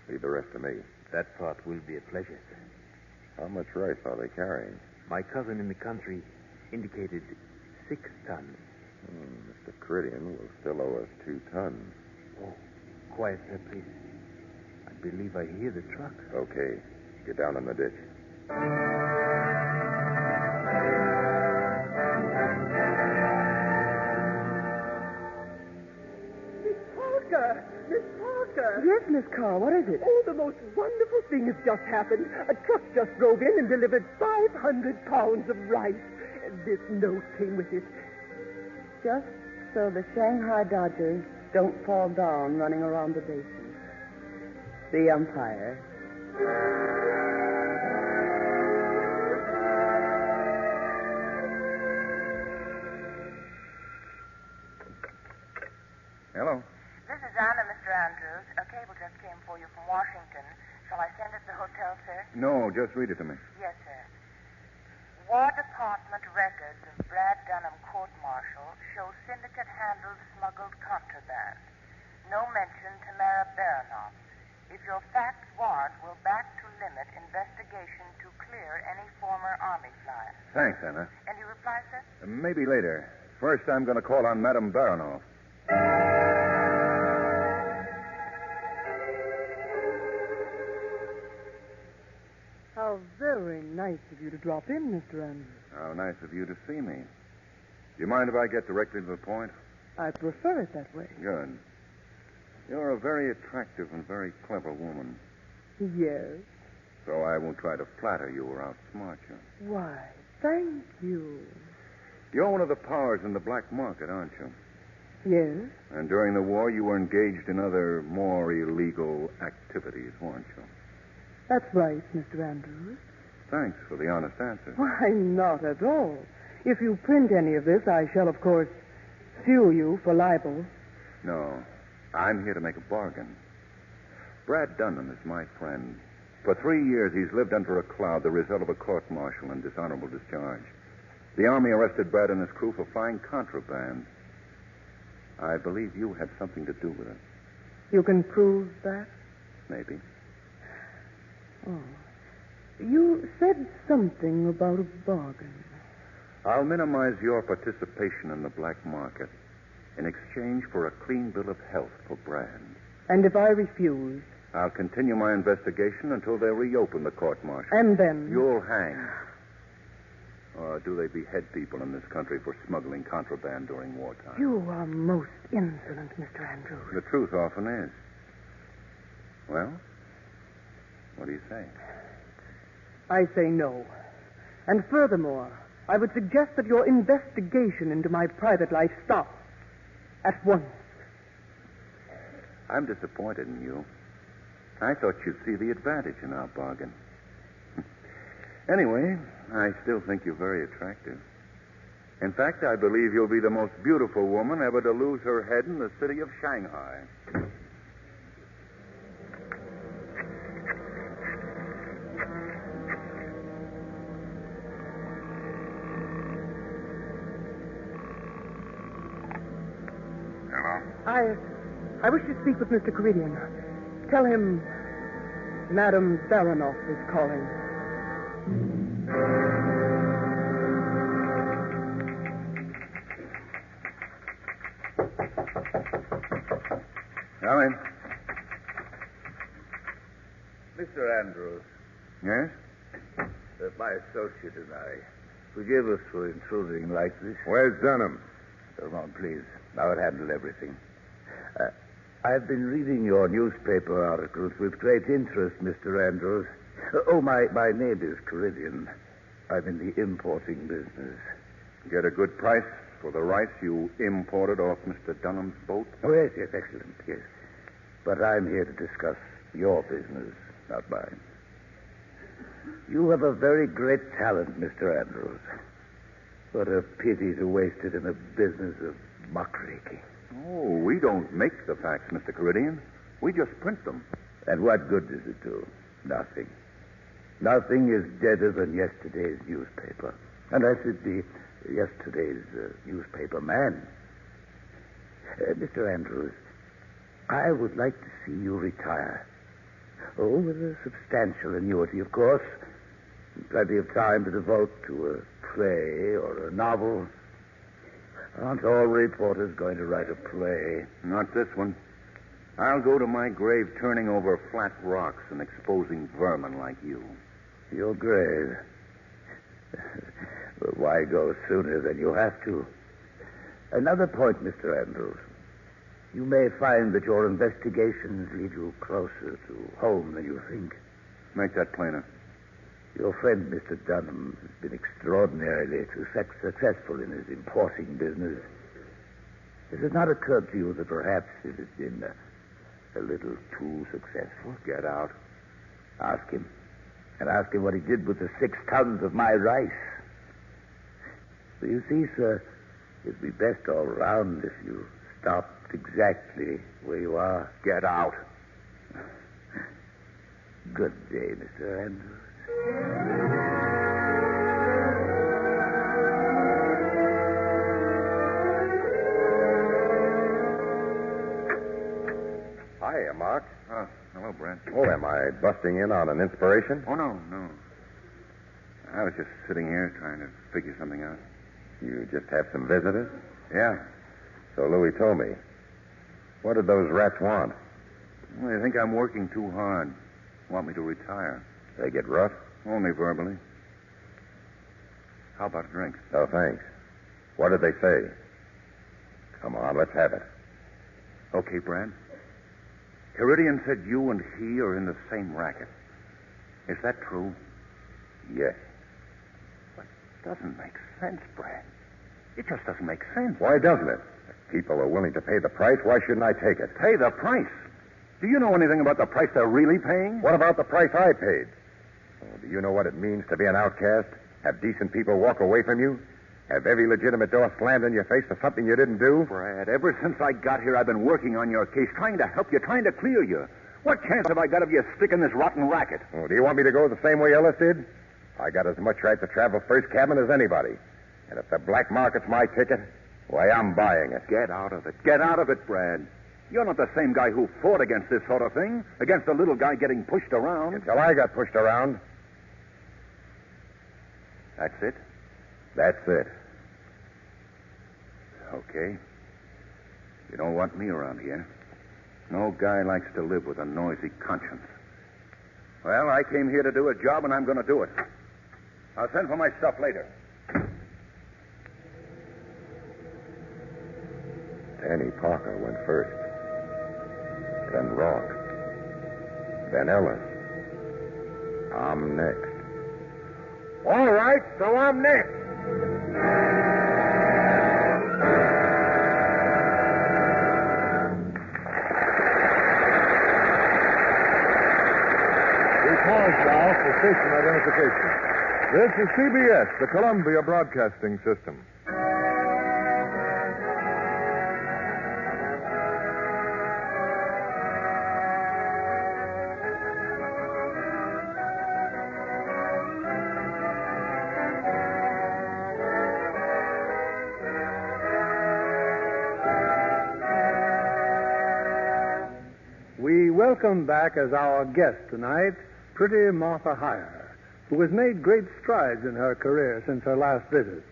Leave the rest to me. That part will be a pleasure, sir. How much rice are they carrying? My cousin in the country indicated 6 tons. Mr. Caridian will still owe us 2 tons. Oh, quiet, sir, please. I believe I hear the truck. Okay. Get down in the ditch. Miss Parker! Yes, Miss Carr, what is it? Oh, the most wonderful thing has just happened. A truck just drove in and delivered 500 pounds of rice. This note came with it. Just so the Shanghai Dodgers don't fall down running around the bases. The umpire. Hello. This is Anna, Mr. Andrews. A cable just came for you from Washington. Shall I send it to the hotel, sir? No, just read it to me. Yes, sir. War Department records of Brad Dunham court-martial show syndicate handled smuggled contraband. No mention to Mara Baranoff. If your facts warrant, we'll back to limit investigation to clear any former Army flyer. Thanks, Anna. Any reply, sir? Maybe later. First, I'm going to call on Madame Baranoff. How very nice of you to drop in, Mr. Andrews. How nice of you to see me. Do you mind if I get directly to the point? I prefer it that way. Good. You're a very attractive and very clever woman. Yes. So I won't try to flatter you or outsmart you. Why, thank you. You're one of the powers in the black market, aren't you? Yes. And during the war, you were engaged in other, more illegal activities, weren't you? That's right, Mr. Andrews. Thanks for the honest answer. Why, not at all. If you print any of this, I shall, of course, sue you for libel. No. I'm here to make a bargain. Brad Dunham is my friend. For 3 years, he's lived under a cloud, the result of a court-martial and dishonorable discharge. The Army arrested Brad and his crew for flying contraband. I believe you had something to do with it. You can prove that? Maybe. Oh. You said something about a bargain. I'll minimize your participation in the black market in exchange for a clean bill of health for Brad. And if I refuse? I'll continue my investigation until they reopen the court-martial. And then? You'll hang. Or do they behead people in this country for smuggling contraband during wartime? You are most insolent, Mr. Andrews. The truth often is. Well, what do you say? I say no. And furthermore, I would suggest that your investigation into my private life stop at once. I'm disappointed in you. I thought you'd see the advantage in our bargain. Anyway, I still think you're very attractive. In fact, I believe you'll be the most beautiful woman ever to lose her head in the city of Shanghai. Hello? I wish to speak with Mr. Caridian. Tell him Madame Baranoff is calling. Come in. Mr. Andrews. Yes? My associate and I. Forgive us for intruding like this. Where's Dunham? Come on, please. I'll handle everything. I've been reading your newspaper articles with great interest, Mr. Andrews. My name is Caridian. I'm in the importing business. Get a good price for the rice you imported off Mr. Dunham's boat? Oh, yes, excellent, yes. But I'm here to discuss your business, not mine. You have a very great talent, Mr. Andrews. What a pity to waste it in a business of muckraking. Oh, we don't make the facts, Mr. Caridian. We just print them. And what good does it do? Nothing. Nothing is deader than yesterday's newspaper. Unless it be yesterday's newspaper man. Mr. Andrews, I would like to see you retire. Oh, with a substantial annuity, of course. Plenty of time to devote to a play or a novel. Aren't all reporters going to write a play? Not this one. I'll go to my grave turning over flat rocks and exposing vermin like you. Your grave? Well, why go sooner than you have to? Another point, Mr. Andrews. You may find that your investigations lead you closer to home than you think. Make that plainer. Your friend, Mr. Dunham, has been extraordinarily successful in his importing business. Has it not occurred to you that perhaps it has been a little too successful? Get out. Ask him. And ask him what he did with the 6 tons of my rice. So you see, sir, it'd be best all round if you stopped exactly where you are. Get out. Good day, Mr. Andrews. Hiya, Mark. Hello, Brent. Oh, am I busting in on an inspiration? Oh, no. I was just sitting here trying to figure something out. You just have some visitors? Yeah. So Louis told me. What did those rats want? Well, they think I'm working too hard. Want me to retire. They get rough? Only verbally. How about a drink? No, thanks. What did they say? Come on, let's have it. Okay, Brad. Caridian said you and he are in the same racket. Is that true? Yes. But it doesn't make sense, Brad. It just doesn't make sense. Why doesn't it? If people are willing to pay the price, why shouldn't I take it? Pay the price? Do you know anything about the price they're really paying? What about the price I paid? Oh, do you know what it means to be an outcast? Have decent people walk away from you? Have every legitimate door slammed in your face for something you didn't do? Brad, ever since I got here, I've been working on your case, trying to help you, trying to clear you. What chance have I got of you sticking this rotten racket? Oh, do you want me to go the same way Ellis did? I got as much right to travel first cabin as anybody. And if the black market's my ticket, why, I'm buying it. Get out of it. Get out of it, Brad. You're not the same guy who fought against this sort of thing, against a little guy getting pushed around. Until I got pushed around. That's it? That's it. Okay. You don't want me around here. No guy likes to live with a noisy conscience. Well, I came here to do a job, and I'm going to do it. I'll send for my stuff later. Danny Parker went first. Then Rock. Then Ellis. I'm next. All right, so I'm next. We pause now for station identification. This is CBS, the Columbia Broadcasting System. We welcome back as our guest tonight, pretty Martha Hire, who has made great strides in her career since her last visit.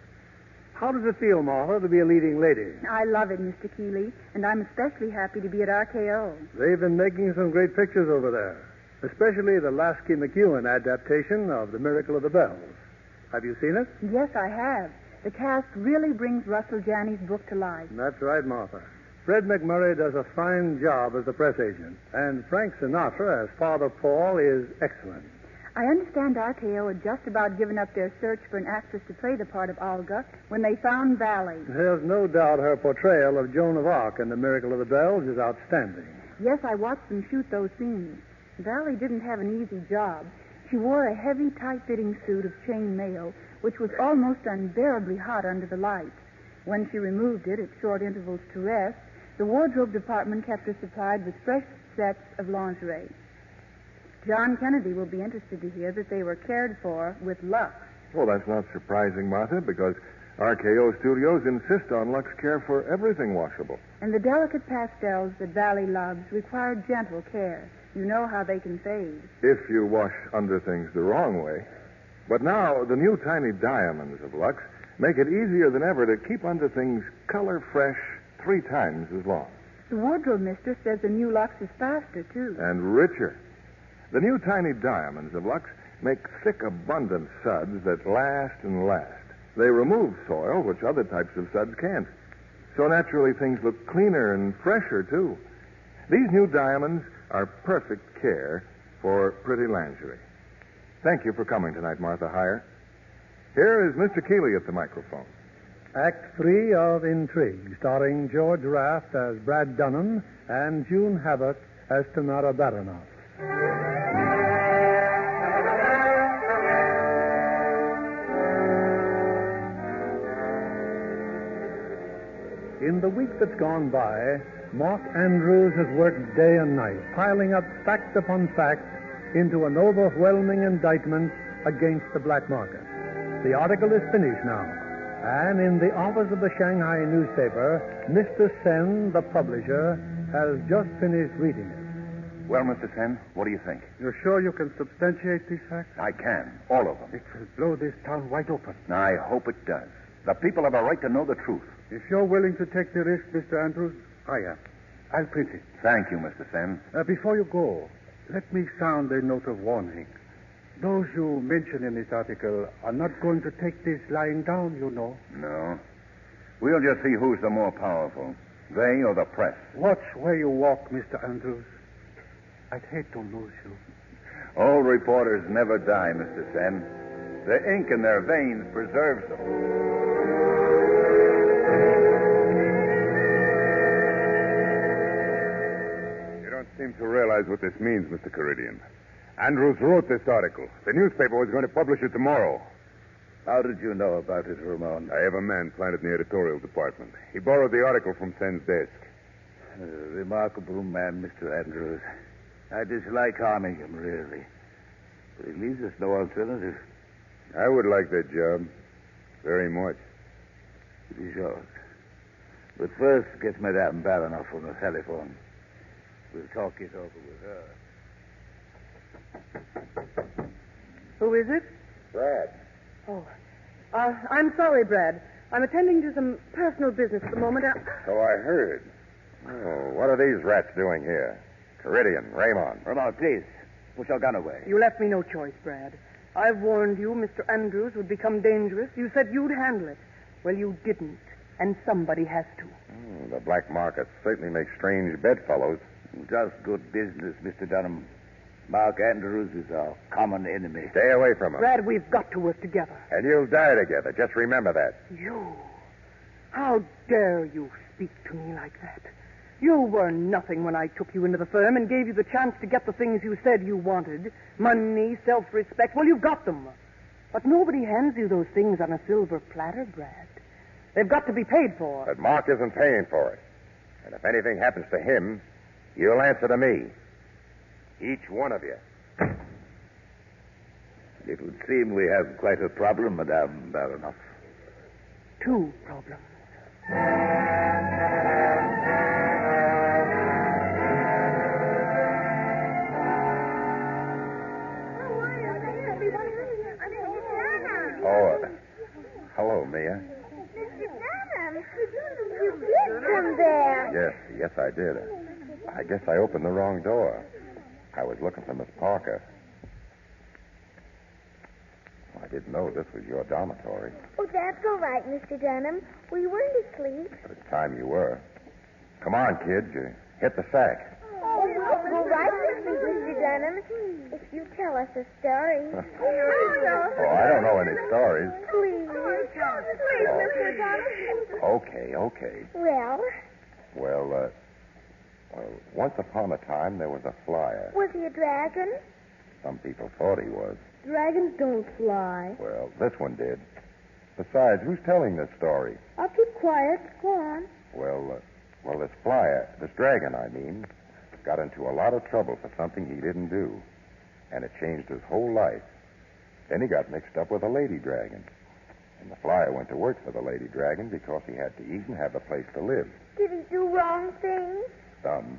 How does it feel, Martha, to be a leading lady? I love it, Mr. Keeley, and I'm especially happy to be at RKO. They've been making some great pictures over there, especially the Lasky McEwen adaptation of The Miracle of the Bells. Have you seen it? Yes, I have. The cast really brings Russell Janney's book to life. That's right, Martha. Fred McMurray does a fine job as the press agent, and Frank Sinatra as Father Paul is excellent. I understand RKO had just about given up their search for an actress to play the part of Olga when they found Valley. There's no doubt her portrayal of Joan of Arc in The Miracle of the Bells is outstanding. Yes, I watched them shoot those scenes. Valley didn't have an easy job. She wore a heavy, tight-fitting suit of chain mail, which was almost unbearably hot under the lights. When she removed it at short intervals to rest, the wardrobe department kept her supplied with fresh sets of lingerie. John Kennedy will be interested to hear that they were cared for with Lux. Well, that's not surprising, Martha, because RKO Studios insist on Lux care for everything washable. And the delicate pastels that Valley loves require gentle care. You know how they can fade. If you wash underthings the wrong way. But now, the new tiny diamonds of Lux make it easier than ever to keep underthings color fresh 3 times as long. The wardrobe mistress says the new Lux is faster, too. And richer. The new tiny diamonds of Lux make thick, abundant suds that last and last. They remove soil, which other types of suds can't. So naturally, things look cleaner and fresher, too. These new diamonds are perfect care for pretty lingerie. Thank you for coming tonight, Martha Hire. Here is Mr. Keeley at the microphone. Act 3 of Intrigue, starring George Raft as Brad Dunham and June Havoc as Tamara Baranoff. In the week that's gone by, Mark Andrews has worked day and night, piling up fact upon fact into an overwhelming indictment against the black market. The article is finished now, and in the office of the Shanghai newspaper, Mr. Sen, the publisher, has just finished reading it. Well, Mr. Sen, what do you think? You're sure you can substantiate these facts? I can. All of them. It will blow this town wide open. I hope it does. The people have a right to know the truth. If you're willing to take the risk, Mr. Andrews, I am. I'll print it. Thank you, Mr. Sen. Before you go, let me sound a note of warning. Those you mention in this article are not going to take this lying down, you know. No. We'll just see who's the more powerful, they or the press. Watch where you walk, Mr. Andrews. I'd hate to lose you. Old reporters never die, Mr. Sen. The ink in their veins preserves them. You don't seem to realize what this means, Mr. Caridian. Andrews wrote this article. The newspaper was going to publish it tomorrow. How did you know about it, Ramon? I have a man planted in the editorial department. He borrowed the article from Sen's desk. A remarkable man, Mr. Andrews. I dislike harming him, really. But he leaves us no alternative. I would like that job. Very much. It is yours. But first, get Madame Baranoff on the telephone. We'll talk it over with her. Who is it? Brad. Oh. I'm sorry, Brad. I'm attending to some personal business at the moment. So I heard. Oh, what are these rats doing here? Caridian, Raymond. Ramon, please. Put your gun away. You left me no choice, Brad. I've warned you Mr. Andrews would become dangerous. You said you'd handle it. Well, you didn't. And somebody has to. The black market certainly makes strange bedfellows. Just good business, Mr. Dunham. Mark Andrews is our common enemy. Stay away from him. Brad, we've got to work together. And you'll die together. Just remember that. You? How dare you speak to me like that? You were nothing when I took you into the firm and gave you the chance to get the things you said you wanted. Money, self-respect. Well, you've got them. But nobody hands you those things on a silver platter, Brad. They've got to be paid for. But Mark isn't paying for it. And if anything happens to him, you'll answer to me. Each one of you. It would seem we have quite a problem, Madame Baranoff. Two problems. Oh, hello, Mia. Mr. Dunham, you did come there. Yes, I did. I guess I opened the wrong door. I was looking for Miss Parker. I didn't know this was your dormitory. Oh, that's all right, Mr. Dunham. We weren't asleep. By the time you were. Come on, kids. Hit the sack. Oh, we'll go right with you, Mr. Dunham, if you tell us a story. Oh, I don't know any stories. Please. Please, Mr. Dunham. Okay. Well, once upon a time, there was a flyer. was he a dragon? Some people thought he was. Dragons don't fly. Well, this one did. Besides, who's telling this story? I'll keep quiet. Go on. Well, this flyer, this dragon, I mean, got into a lot of trouble for something he didn't do. And it changed his whole life. Then he got mixed up with a lady dragon. And the flyer went to work for the lady dragon because he had to eat and have a place to live. Did he do wrong things? Some.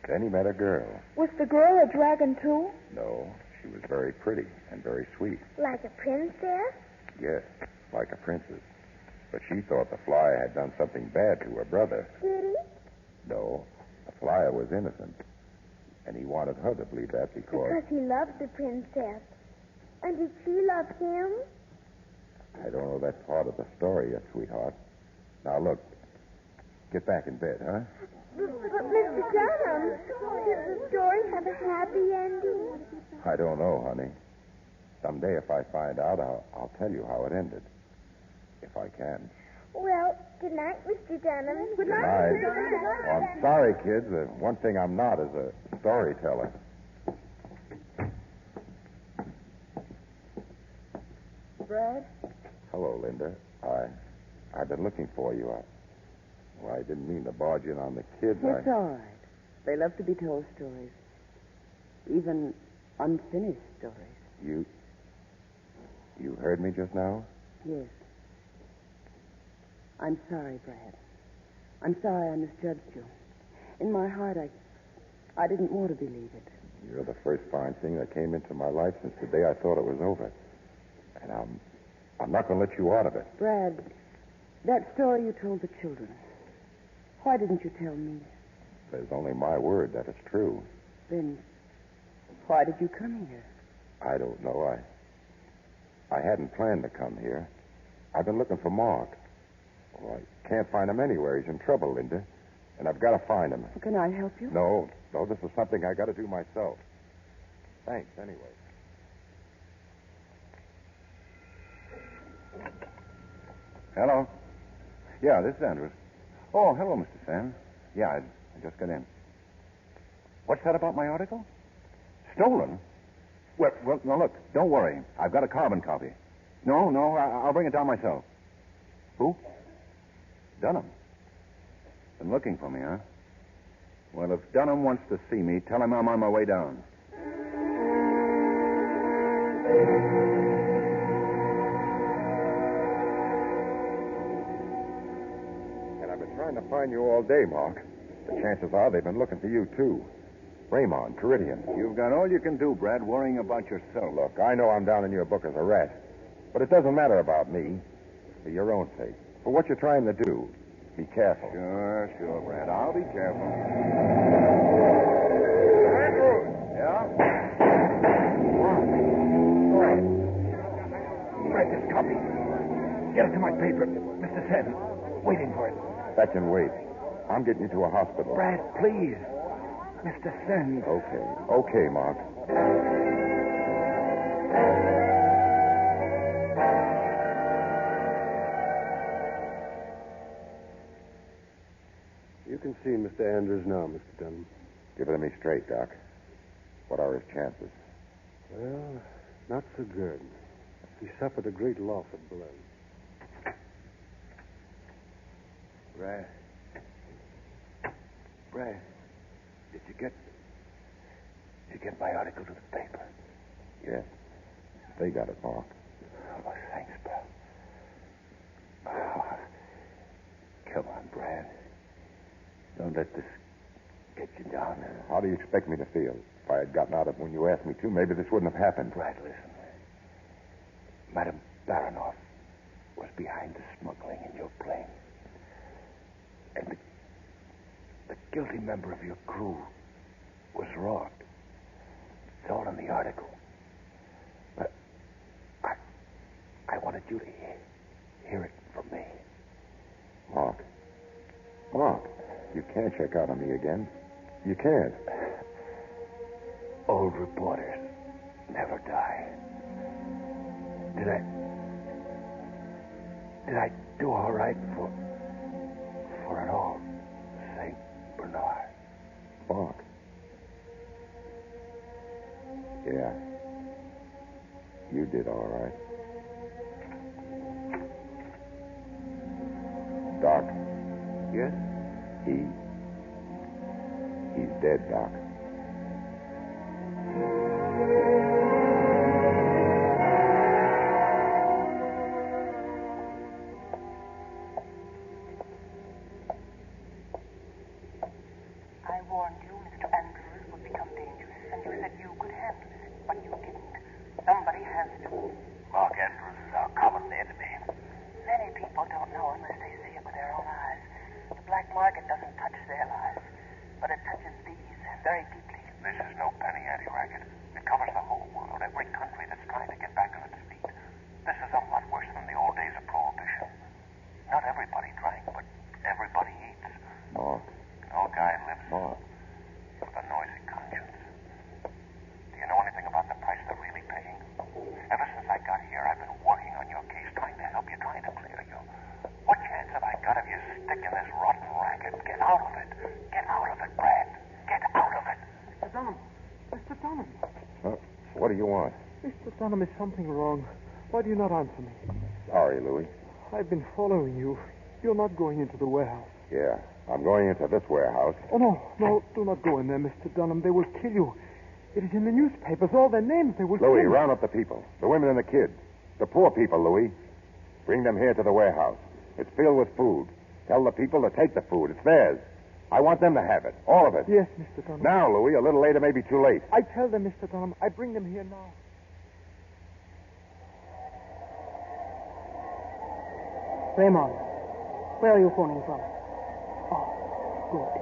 Then he met a girl. Was the girl a dragon, too? No, she was very pretty and very sweet. Like a princess? Yes, like a princess. But she thought the flyer had done something bad to her brother. Did he? No, the flyer was innocent. And he wanted her to believe that because he loved the princess. And did she love him? I don't know that part of the story yet, sweetheart. Now, look. Get back in bed, huh? But Mr. Dunham, does the story have a happy ending? I don't know, honey. Someday, if I find out, I'll tell you how it ended. If I can. Well, good night, Mr. Dunham. Good night. Oh, I'm sorry, kids. One thing I'm not is a storyteller. Brad? Hello, Linda. I've been looking for you. I didn't mean to barge in on the kids. It's all right. They love to be told stories. Even unfinished stories. You heard me just now? Yes. I'm sorry, Brad. I'm sorry I misjudged you. In my heart, I didn't want to believe it. You're the first fine thing that came into my life since the day I thought it was over. And I'm not going to let you out of it. Brad, that story you told the children, why didn't you tell me? There's only my word that it's true. Then why did you come here? I don't know. I hadn't planned to come here. I've been looking for Mark. Well, I can't find him anywhere. He's in trouble, Linda. And I've got to find him. Can I help you? No, this is something I got to do myself. Thanks, anyway. Hello? Yeah, this is Andrews. Oh, hello, Mr. Sam. Yeah, I just got in. What's that about my article? Stolen? Well, now look, don't worry. I've got a carbon copy. No, I'll bring it down myself. Who? Dunham. Been looking for me, huh? Well, if Dunham wants to see me, tell him I'm on my way down. And I've been trying to find you all day, Mark. The chances are they've been looking for you, too. Raymond, Teridian. You've got all you can do, Brad, worrying about yourself. Look, I know I'm down in your book as a rat. But it doesn't matter about me. For your own sake. For what you're trying to do. Be careful. Sure, Brad. I'll be careful. Andrews! Yeah? Brad, this copy. Get it to my paper. Mr. Sen, waiting for it. That can wait. I'm getting you to a hospital. Brad, please. Mr. Sen. Okay, Mark. You can see Mr. Andrews now, Mr. Dunham. Give it to me straight, Doc. What are his chances? Well, not so good. He suffered a great loss of blood. Brad, did you get my article to the paper? Yes. They got it, Mark. Oh, thanks, pal. Oh, come on, Brad. Don't let this get you down. How do you expect me to feel? If I had gotten out of it when you asked me to, maybe this wouldn't have happened. Brad, listen. Madame Baranoff was behind the smuggling in your plane. And the guilty member of your crew was wronged. It's all in the article. But I wanted you to hear it from me. Mark, you can't check out on me again. You can't. Old reporters never die. Did I do all right for an old St. Bernard? Mark. Yeah. You did all right. Doc. Yes? He's dead, Doc. I warned you Mr. Andrews would become dangerous, and you said you could handle it, but you didn't. Somebody has to. Mark Andrews is our common enemy. Many people don't know unless they see it with their own eyes. The black market doesn't touch their lives, but it touches these very deeply. This is no penny ante racket. It covers the whole world, every country that's trying to get back on its feet. This is a lot worse than the old days of prohibition. Not everybody drank, but everybody eats. Mark. No guy lives Mark. with a noisy conscience. Do you know anything about the price they're really paying? Ever since I got here, I've been working on your case, trying to help you, trying to clear you. What chance have I got of you sticking this rotten racket? Get out of it. Get out of it, Brad. Get out of it. Mr. Dunham. Mr. Dunham. What do you want? Mr. Dunham, is something wrong? Why do you not answer me? Sorry, Louis. I've been following you. You're not going into the warehouse. Yeah, I'm going into this warehouse. Oh, no, do not go in there, Mr. Dunham. They will kill you. It is in the newspapers, all their names. They will kill Louis, you. round up the people. The women and the kids. The poor people, Louis. Bring them here to the warehouse. It's filled with food. Tell the people to take the food. It's theirs. I want them to have it. All of it. Yes, Mr. Dunham. Now, Louis, a little later may be too late. I tell them, Mr. Dunham. I bring them here now. Raymond, where are you phoning from? Oh, good.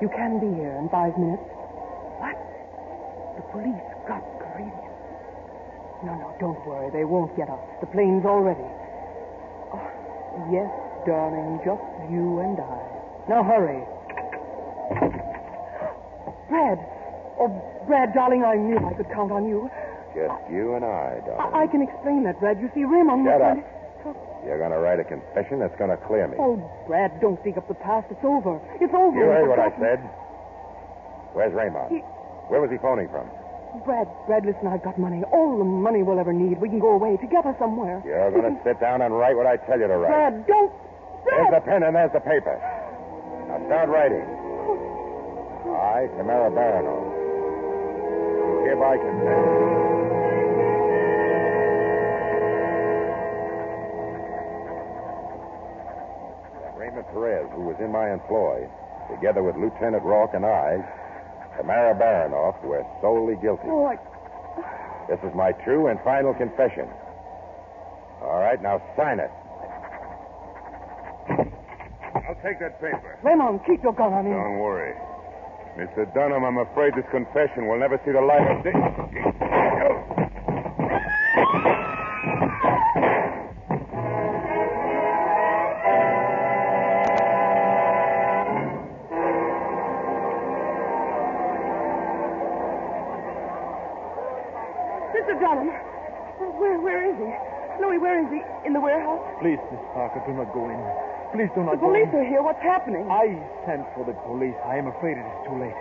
You can be here in 5 minutes. What? The police got Canadian. No, don't worry. They won't get us. The plane's all ready. Oh, yes, darling, just you and I. Now hurry. Brad. Oh, Brad, darling, I knew I could count on you. Just you and I, darling. I can explain that, Brad. You see, Raymond... Shut up. You're going to write a confession that's going to clear me. Oh, Brad, don't dig up the past. It's over. It's over. You heard what I said. Where's Raymond? Where was he phoning from? Brad, listen, I've got money. All the money we'll ever need. We can go away together somewhere. You're going to sit down and write what I tell you to write. Brad, don't... There's the pen and there's the paper. Now start writing. I, Tamara Baranoff, do hereby consent. Raymond Perez, who was in my employ, together with Lieutenant Rourke and I, Tamara Baranoff, were solely guilty. Oh, This is my true and final confession. All right, now sign it. I'll take that paper. Raymond, keep your gun on him. Don't worry. Mr. Dunham, I'm afraid this confession will never see the light of day. Mr. Dunham, where is he? Louis, where is he? In the warehouse? Please, Miss Parker, do not go in. Please do not The go in. police are here. What's happening? I sent for the police. I am afraid it is too late.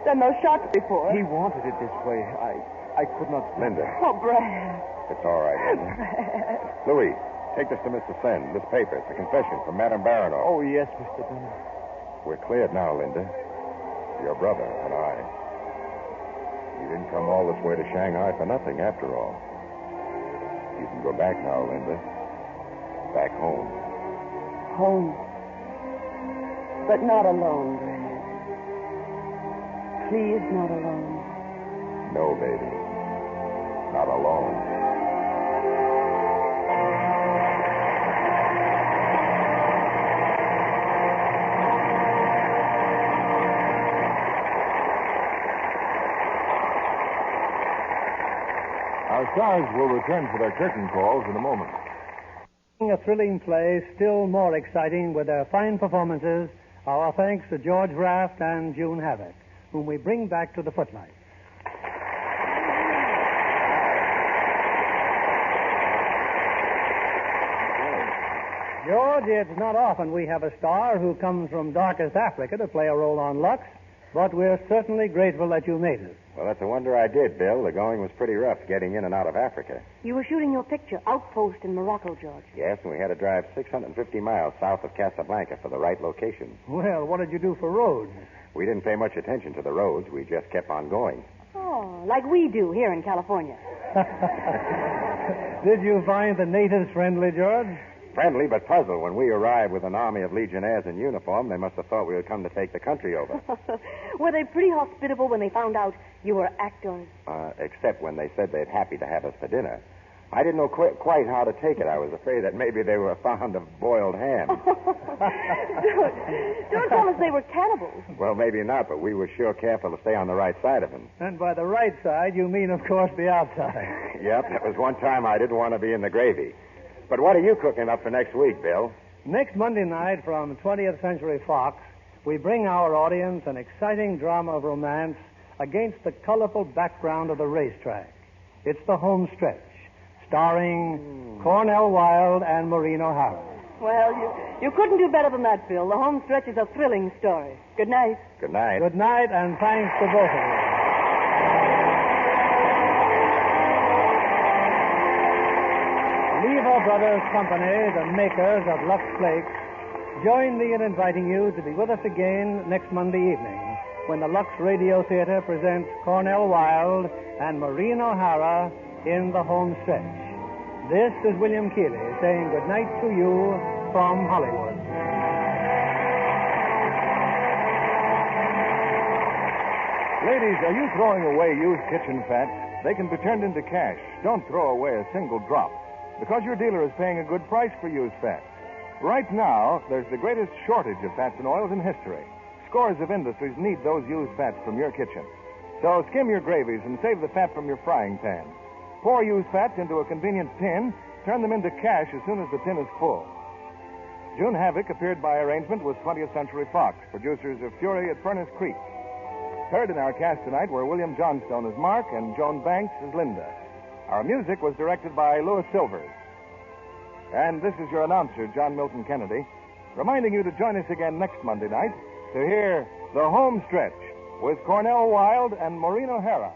Done those shots before. He wanted it this way. I could not... Linda. Oh, Brad. It's all right, Linda. Louis, take this to Mr. Sen. This paper. It's a confession from Madame Baranoff. Oh, yes, Mr. Dunham. We're cleared now, Linda. Your brother and I. You didn't come all this way to Shanghai for nothing, after all. You can go back now, Linda. Back home. Home. But not alone, Brad. Please, not alone. No, baby. Not alone. Our stars will return for their curtain calls in a moment. A thrilling play, still more exciting with their fine performances, our thanks to George Raft and June Havoc, whom we bring back to the footlights. George, it's not often we have a star who comes from darkest Africa to play a role on Lux, but we're certainly grateful that you made it. Well, that's a wonder I did, Bill. The going was pretty rough getting in and out of Africa. You were shooting your picture, Outpost in Morocco, George. Yes, and we had to drive 650 miles south of Casablanca for the right location. Well, what did you do for roads? We didn't pay much attention to the roads. We just kept on going. Oh, like we do here in California. Did you find the natives friendly, George? Friendly, but puzzled. When we arrived with an army of legionnaires in uniform, they must have thought we would come to take the country over. Were they pretty hospitable when they found out you were actors? Except when they said they'd happy to have us for dinner. I didn't know quite how to take it. I was afraid that maybe they were fond of boiled ham. Don't tell us they were cannibals. Well, maybe not, but we were sure careful to stay on the right side of them. And by the right side, you mean, of course, the outside. Yep, that was one time I didn't want to be in the gravy. But what are you cooking up for next week, Bill? Next Monday night from 20th Century Fox, we bring our audience an exciting drama of romance against the colorful background of the racetrack. It's The Home Stretch, starring Cornell Wilde and Maureen O'Hara. Well, you couldn't do better than that, Bill. The Home Stretch is a thrilling story. Good night. Good night. Good night, and thanks to both of you. Lever Brothers Company, the makers of Lux Flakes, join me in inviting you to be with us again next Monday evening when the Lux Radio Theater presents Cornell Wilde and Maureen O'Hara in The Home Stretch. This is William Keeley saying good night to you from Hollywood. Ladies, are you throwing away used kitchen fats? They can be turned into cash. Don't throw away a single drop, because your dealer is paying a good price for used fats. Right now, there's the greatest shortage of fats and oils in history. Scores of industries need those used fats from your kitchen. So skim your gravies and save the fat from your frying pan. Pour used fats into a convenient tin. Turn them into cash as soon as the tin is full. June Havoc appeared by arrangement with 20th Century Fox, producers of Fury at Furnace Creek. Heard in our cast tonight were William Johnstone as Mark and Joan Banks as Linda. Our music was directed by Louis Silvers. And this is your announcer, John Milton Kennedy, reminding you to join us again next Monday night to hear The Home Stretch with Cornell Wilde and Maureen O'Hara.